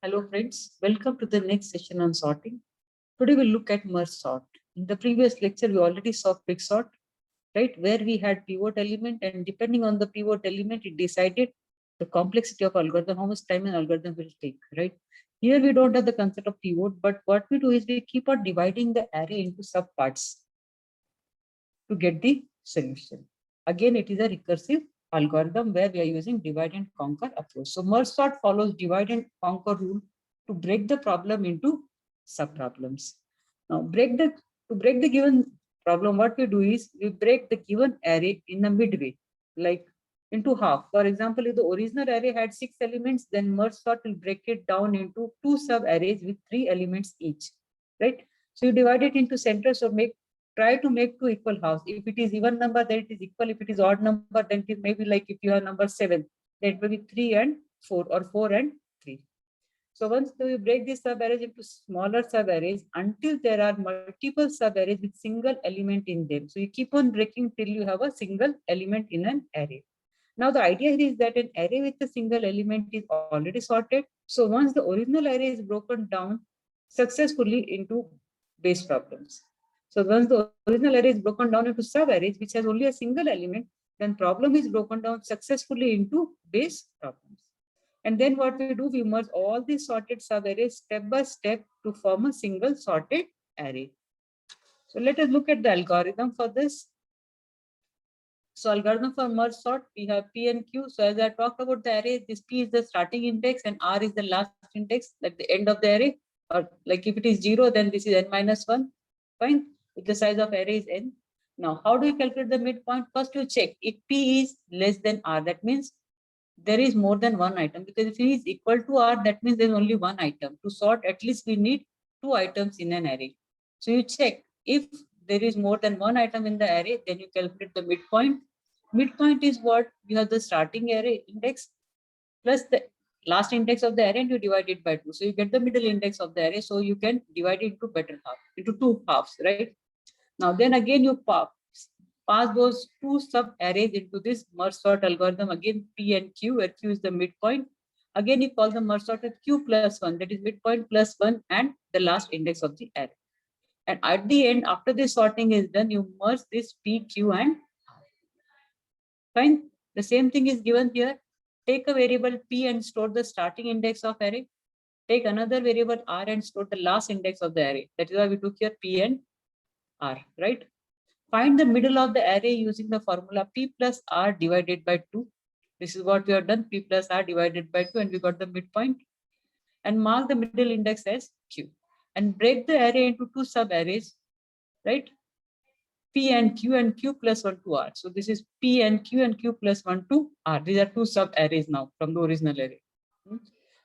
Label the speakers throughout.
Speaker 1: Hello friends, welcome to the next session on sorting. Today we'll look at merge sort. In the previous lecture, we already saw quick sort, right? Where we had pivot element and depending on the pivot element, it decided the complexity of algorithm, how much time an algorithm will take, right? Here we don't have the concept of pivot, but what we do is we keep on dividing the array into subparts to get the solution. Again, it is a recursive algorithm where we are using divide and conquer approach. So merge sort follows divide and conquer rule to break the problem into subproblems. Now to break the given problem, what we do is we break the given array in the midway, like into half. For example, if the original array had 6 elements, then merge sort will break it down into 2 sub arrays with 3 elements each, right? So you divide it into centers, so try to make 2 equal halves. If it is even number, then it is equal. If it is odd number, then it is maybe like if you have number 7, then it will be 3 and 4 or 4 and 3. So once you break these subarrays into smaller subarrays until there are multiple subarrays with single element in them. So you keep on breaking till you have a single element in an array. Now the idea is that an array with a single element is already sorted. So once the original array is broken down successfully into base problems. So once the original array is broken down into sub-arrays, which has only a single element, then problem is broken down successfully into base problems. And then what we do, we merge all these sorted sub-arrays step by step to form a single sorted array. So let us look at the algorithm for this. So algorithm for merge sort, we have P and Q. So as I talked about the array, this P is the starting index and R is the last index, like the end of the array. Or like if it is 0, then this is n minus 1. Fine. If the size of array is n. Now, how do you calculate the midpoint? First, you check if P is less than R. That means there is more than one item, because if P is equal to R, that means there's only one item. To sort, at least we need 2 items in an array. So you check if there is more than one item in the array, then you calculate the midpoint. Midpoint is what? You have the starting array index plus the last index of the array and you divide it by 2. So you get the middle index of the array. So you can divide it into better half, into 2 halves, right? Now then again you pass those 2 sub arrays into this merge sort algorithm, again P and Q, where Q is the midpoint. Again you call the merge sort as Q plus 1, that is midpoint plus 1 and the last index of the array. And at the end, after this sorting is done, you merge this P, Q and R. Fine. The same thing is given here. Take a variable P and store the starting index of array. Take another variable R and store the last index of the array. That is why we took here P and R, right? Find the middle of the array using the formula P plus R divided by 2. This is what we have done, P plus R divided by 2, and we got the midpoint. And mark the middle index as Q. And break the array into 2 sub-arrays, right? P and Q plus 1 to R. So this is P and Q plus 1 to R. These are 2 sub-arrays now from the original array.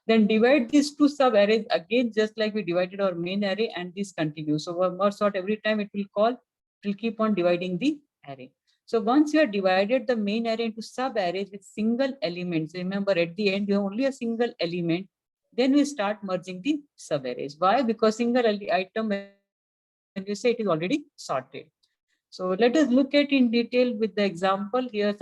Speaker 1: Then divide these 2 sub-arrays again, just like we divided our main array, and this continues. So merge sort, every time it will keep on dividing the array. So once you have divided the main array into sub-arrays with single elements, remember at the end you have only a single element, then we start merging the sub-arrays. Why? Because single item, when you say, it is already sorted. So let us look at in detail with the example here.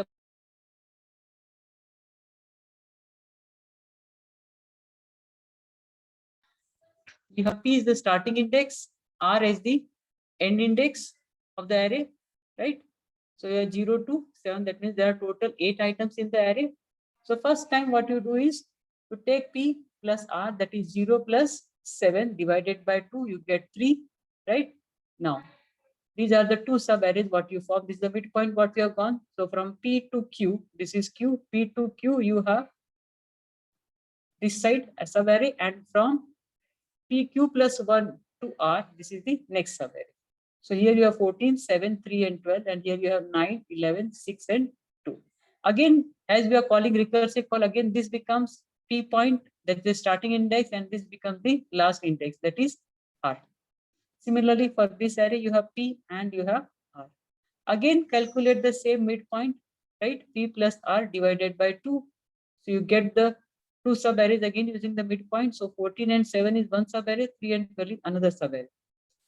Speaker 1: You have P is the starting index, R is the end index of the array, right? So you have 0 to 7, that means there are total 8 items in the array. So first time what you do is to take P plus R, that is 0 plus 7 divided by 2, you get 3, right? Now, these are the 2 sub-arrays what you form. This is the midpoint what we have gone. So from P to Q, this is Q, P to Q, you have this side a sub-array, and from PQ plus 1 to R, this is the next sub-array. So here you have 14, 7, 3 and 12, and here you have 9, 11, 6 and 2. Again, as we are calling recursive call, again this becomes P point, that is the starting index, and this becomes the last index, that is R. Similarly, for this array, you have P and you have R. Again, calculate the same midpoint, right? P plus R divided by 2. So you get the 2 sub-arrays again using the midpoint. So 14 and 7 is one sub-array, 3 and 12 is another sub-array.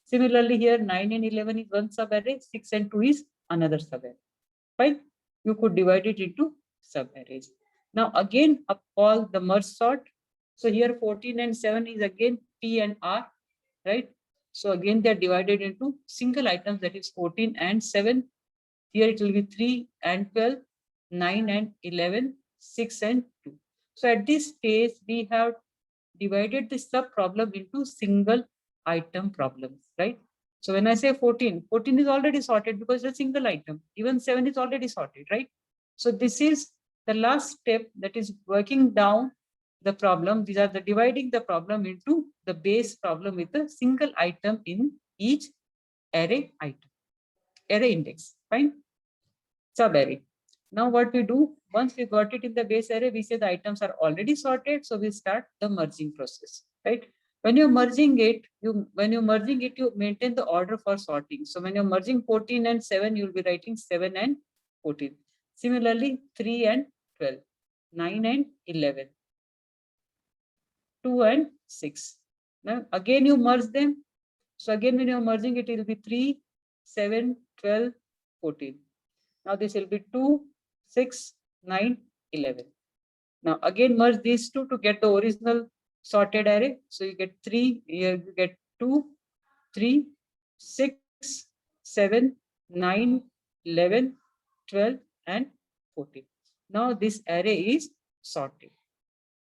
Speaker 1: Similarly, here 9 and 11 is one sub-array, 6 and 2 is another sub-array. Fine. You could divide it into sub-arrays. Now again, call the merge sort. So here 14 and 7 is again P and R, right? So again, they're divided into single items, that is 14 and 7. Here it will be 3 and 12, 9 and 11, 6 and 2. So at this stage, we have divided the sub problem into single item problems, right? So when I say 14, 14 is already sorted because it's a single item. Even 7 is already sorted, right? So this is the last step, that is working down the problem. These are the dividing the problem into the base problem with a single item in each array item, array index, fine? Sub-array. Now what we do, once we got it in the base array, we say the items are already sorted, so we start the merging process, right? When you're merging it, you maintain the order for sorting. So when you're merging 14 and 7, you'll be writing 7 and 14. Similarly, 3 and 12, 9 and 11, 2 and 6. Now again you merge them. So again when you're merging it, will be 3, 7, 12, 14. Now this will be 2, 6, 9, 11. Now again merge these two to get the original sorted array. So you get 3, here you get 2, 3, 6, 7, 9, 11, 12 and 14. Now this array is sorted.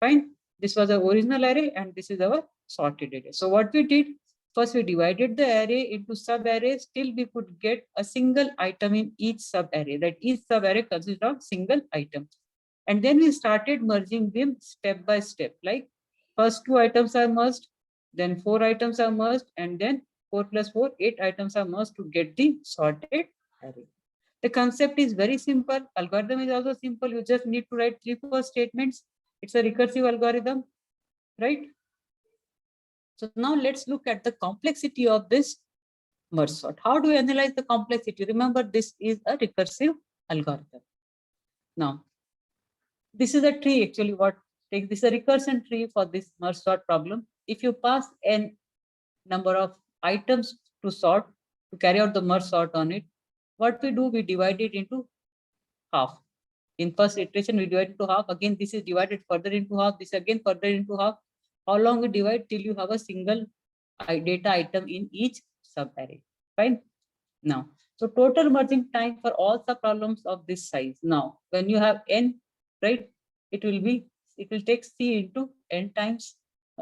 Speaker 1: Fine. This was the original array and this is our sorted array. So what we did, first we divided the array into sub-arrays till we could get a single item in each sub-array. That each sub-array consists of single item. And then we started merging them step by step. Like first 2 items are merged, then 4 items are merged, and then 4 plus 4, 8 items are merged to get the sorted array. The concept is very simple. Algorithm is also simple. You just need to write 3-4 statements. It's a recursive algorithm, right? So now let's look at the complexity of this merge sort. How do we analyze the complexity? Remember, this is a recursive algorithm. Now, this is a tree actually. What takes this is a recursion tree for this merge sort problem. If you pass n number of items to sort, to carry out the merge sort on it, what we do, we divide it into half. In first iteration, we divide into half. Again, this is divided further into half. This again further into half. How long we divide till you have a single data item in each sub-array. Fine. Now, so total merging time for all sub-problems of this size. Now, when you have n, right, it will take c into n times.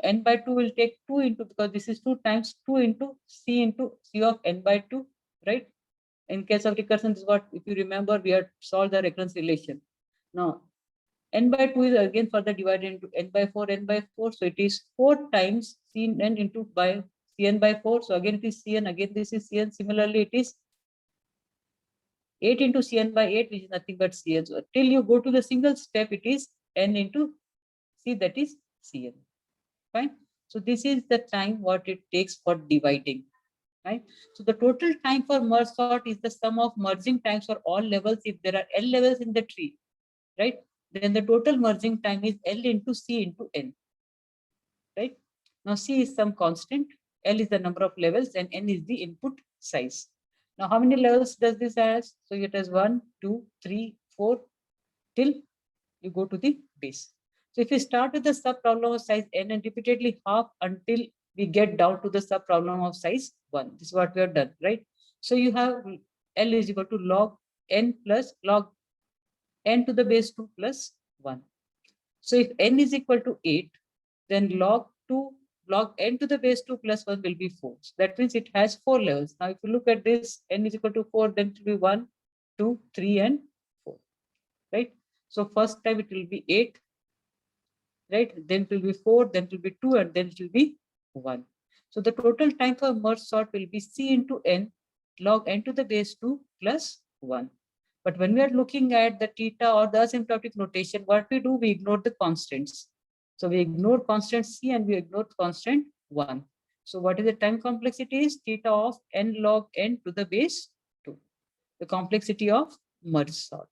Speaker 1: N by 2 will take 2 into, because this is 2 times 2 into c of n by 2, right? In case of recursion, this is what, if you remember, we had solved the recurrence relation. Now, n by 2 is again further divided into n by 4, n by 4. So it is 4 times cn into by cn by 4. So again it is cn, again this is cn. Similarly, it is 8 into cn by 8, which is nothing but cn. So till you go to the single step, it is n into c, that is cn. Fine. So this is the time what it takes for dividing. Right. So the total time for merge sort is the sum of merging times for all levels. If there are n levels in the tree, right, then the total merging time is L into C into N. Right. Now C is some constant, L is the number of levels, and N is the input size. Now how many levels does this has? So it has 1, 2, 3, 4 till you go to the base. So if you start with the sub problem of size n and repeatedly half until we get down to the sub problem of size 1. This is what we have done, right? So you have L is equal to log n plus log n to the base 2 plus 1. So if n is equal to 8, then log n to the base 2 plus 1 will be 4. So that means it has 4 levels. Now if you look at this, n is equal to 4, then it will be 1, 2, 3 and 4, right? So first time it will be 8, right? Then it will be 4, then it will be 2, and then it will be 1. So the total time for merge sort will be C into n log n to the base 2 plus 1. But when we are looking at the theta or the asymptotic notation, what we do, we ignore the constants. So we ignore constant C and we ignore constant 1. So what is the time complexity is theta of n log n to the base 2, the complexity of merge sort.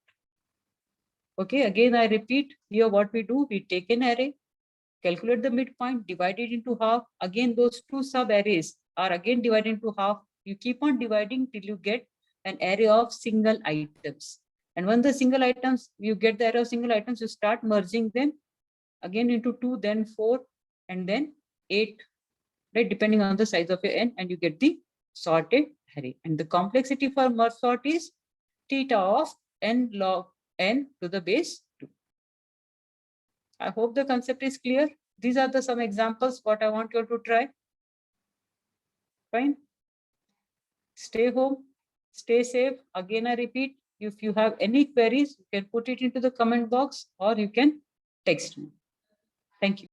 Speaker 1: Okay, again, I repeat here what we do, we take an array, calculate the midpoint, divide it into half. Again, those 2 sub-arrays are again divided into half. You keep on dividing till you get an array of single items. And when the single items, you get the array of single items, you start merging them again into 2, then 4, and then 8, right? Depending on the size of your n, and you get the sorted array. And the complexity for merge sort is theta of n log n to the base 2. I hope the concept is clear. These are the some examples what I want you to try. Fine. Stay home, stay safe. Again, I repeat, if you have any queries, you can put it into the comment box or you can text me. Thank you.